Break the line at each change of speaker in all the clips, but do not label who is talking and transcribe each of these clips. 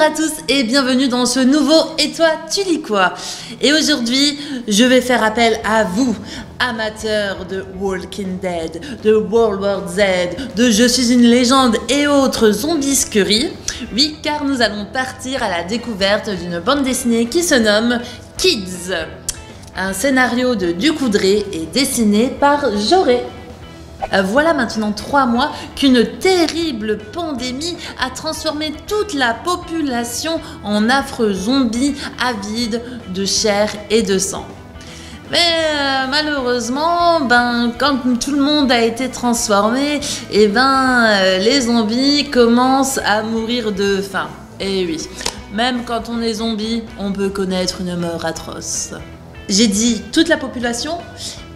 à tous et bienvenue dans ce nouveau Et toi tu lis quoi? Et aujourd'hui je vais faire appel à vous, amateurs de Walking Dead, de World War Z, de Je suis une légende et autres zombisqueries. Oui, car nous allons partir à la découverte d'une bande dessinée qui se nomme Kids. Un scénario de Ducoudray et dessiné par Joré. Voilà maintenant 3 mois qu'une terrible pandémie a transformé toute la population en affreux zombies avides de chair et de sang. Mais malheureusement, quand tout le monde a été transformé, les zombies commencent à mourir de faim. Et oui, même quand on est zombie, on peut connaître une mort atroce. J'ai dit toute la population ?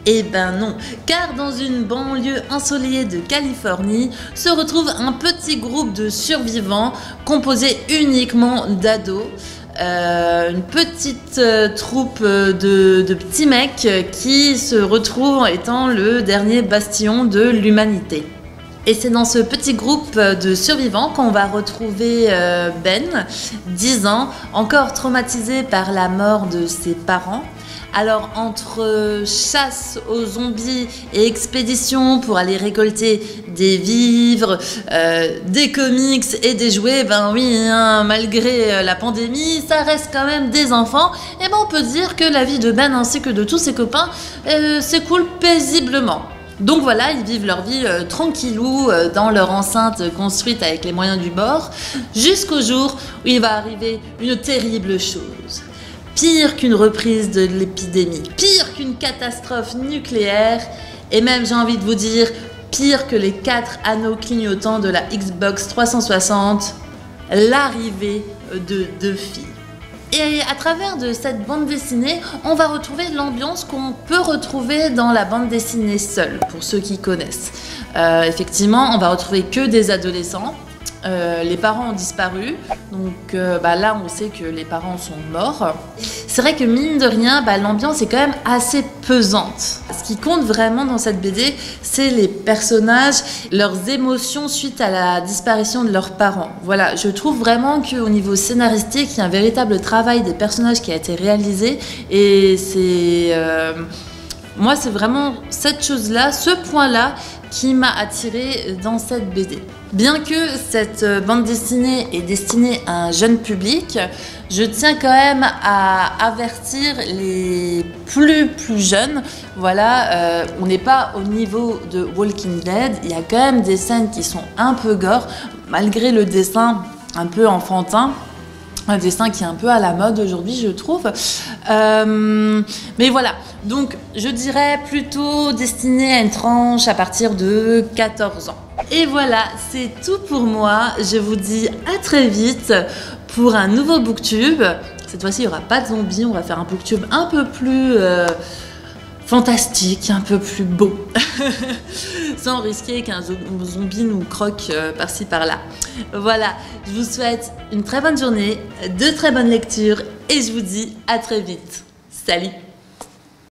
Eh ben non, car dans une banlieue ensoleillée de Californie se retrouve un petit groupe de survivants composé uniquement d'ados. Une petite troupe de petits mecs qui se retrouvent étant le dernier bastion de l'humanité. Et c'est dans ce petit groupe de survivants qu'on va retrouver Ben, 10 ans, encore traumatisé par la mort de ses parents. Alors entre chasse aux zombies et expédition pour aller récolter des vivres, des comics et des jouets, malgré la pandémie, ça reste quand même des enfants. Et on peut dire que la vie de Ben ainsi que de tous ses copains s'écoule paisiblement. Donc voilà, ils vivent leur vie tranquillou dans leur enceinte construite avec les moyens du bord, jusqu'au jour où il va arriver une terrible chose. Pire qu'une reprise de l'épidémie, pire qu'une catastrophe nucléaire, et même j'ai envie de vous dire, pire que les 4 anneaux clignotants de la Xbox 360, l'arrivée de 2 filles. Et à travers de cette bande dessinée, on va retrouver l'ambiance qu'on peut retrouver dans la bande dessinée seule, pour ceux qui connaissent. Effectivement, on va retrouver que des adolescents. Les parents ont disparu, donc là on sait que les parents sont morts. C'est vrai que mine de rien, l'ambiance est quand même assez pesante. Ce qui compte vraiment dans cette BD, c'est les personnages, leurs émotions suite à la disparition de leurs parents. Voilà, je trouve vraiment qu'au niveau scénaristique, il y a un véritable travail des personnages qui a été réalisé, et c'est... moi c'est vraiment cette chose-là, ce point-là, qui m'a attirée dans cette BD. Bien que cette bande dessinée est destinée à un jeune public, je tiens quand même à avertir les plus jeunes. Voilà, on n'est pas au niveau de Walking Dead, il y a quand même des scènes qui sont un peu gore, malgré le dessin un peu enfantin. Un dessin qui est un peu à la mode aujourd'hui, je trouve. Mais voilà, donc je dirais plutôt destiné à une tranche à partir de 14 ans. Et voilà, c'est tout pour moi. Je vous dis à très vite pour un nouveau booktube. Cette fois-ci, il n'y aura pas de zombies, on va faire un booktube un peu plus... fantastique, un peu plus beau, sans risquer qu'un zombie nous croque par-ci par-là. Voilà, je vous souhaite une très bonne journée, de très bonnes lectures et je vous dis à très vite. Salut!